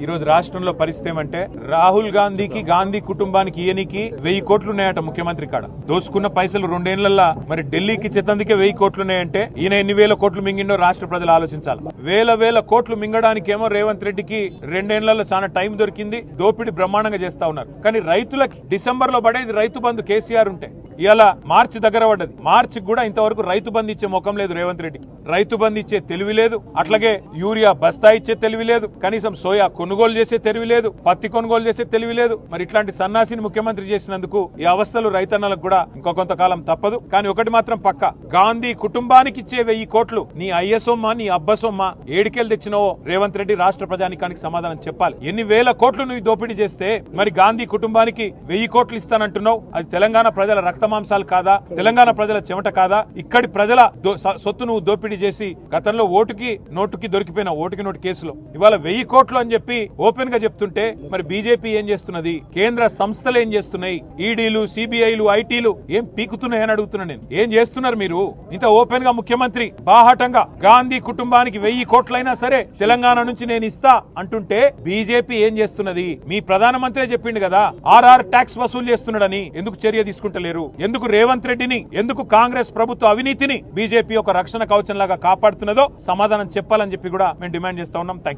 ఈ రోజు రాష్ట్రంలో పరిస్థితి ఏమంటే రాహుల్ గాంధీకి గాంధీ కుటుంబానికి ఈయనకి 1000 కోట్లున్నాయట ముఖ్యమంత్రి కాడ. దోసుకున్న పైసలు 2 ఏళ్లలో మరి ఢిల్లీకి చెత్తందుకే 1000 కోట్లున్నాయంటే ఈయన ఎన్ని వేల కోట్లు మింగిండో రాష్ట్ర ప్రజలు ఆలోచించాలి. వేల కోట్లు మింగడానికేమో రేవంత్ రెడ్డికి 2 ఏళ్లలో చాలా టైం దొరికింది. దోపిడి బ్రహ్మాండంగా చేస్తా ఉన్నారు. కానీ రైతులకి డిసెంబర్ లో పడేది రైతు బంధు కేసీఆర్ ఉంటే ఇలా మార్చి దగ్గర పడ్డది. మార్చి కూడా ఇంతవరకు రైతు బంధు ఇచ్చే ముఖం లేదు రేవంత్ రెడ్డికి. రైతు బంధు ఇచ్చే తెలివి లేదు. అట్లాగే యూరియా బస్తా ఇచ్చే తెలివి లేదు. కనీసం సోయా కొనుగోలు చేసే తెలివి లేదు. పత్తి కొనుగోలు చేసే తెలివి లేదు. మరి ఇట్లాంటి సన్నాసిని ముఖ్యమంత్రి చేసినందుకు ఈ అవస్థలు రైతన్నలకు కూడా ఇంకో కొంతకాలం తప్పదు. కానీ ఒకటి మాత్రం పక్క, గాంధీ కుటుంబానికి ఇచ్చే 1000 కోట్లు నీ అయ్యసొమ్మ నీ అబ్బసొమ్మ ఏడికెళ్ళి తెచ్చినవో రేవంత్ రెడ్డి రాష్ట్ర ప్రజానికానికి సమాధానం చెప్పాలి. ఎన్ని వేల కోట్లు నువ్వు దోపిడీ చేస్తే మరి గాంధీ కుటుంబానికి 1000 కోట్లు ఇస్తానంటున్నావు. అది తెలంగాణ ప్రజల రక్తమాంసాలు కాదా? తెలంగాణ ప్రజల చెమట కాదా? ఇక్కడి ప్రజల సొత్తు నువ్వు దోపిడీ చేసి గతంలో ఓటుకి నోటుకి దొరికిపోయిన ఓటుకి నోటు కేసులో ఇవాళ 1000 కోట్లు అని చెప్పి ఓపెన్ గా చెప్తుంటే మరి బీజేపీ ఏం చేస్తున్నది? కేంద్ర సంస్థలు ఏం చేస్తున్నాయి? ఈడీలు, సిబిఐలు, ఐటీలు ఏం పీకుతున్నాయని అడుగుతున్నా నేను. ఏం చేస్తున్నారు మీరు? ఇంత ఓపెన్ గా ముఖ్యమంత్రి బాహాటంగా గాంధీ కుటుంబానికి 1000 కోట్లైనా సరే తెలంగాణ నుంచి నేను ఇస్తా అంటుంటే బీజేపీ ఏం చేస్తున్నది? మీ ప్రధానమంత్రి చెప్పిండు కదా ఆర్ఆర్ ట్యాక్స్ వసూలు చేస్తున్నాడని. ఎందుకు చర్య తీసుకుంటలేరు? ఎందుకు రేవంత్ రెడ్డిని, ఎందుకు కాంగ్రెస్ ప్రభుత్వ అవినీతిని బీజేపీ ఒక రక్షణ కవచం లాగా కాపాడుతున్నదో సమాధానం చెప్పాలని చెప్పి కూడా మేము డిమాండ్ చేస్తా ఉన్నాం. Thank you.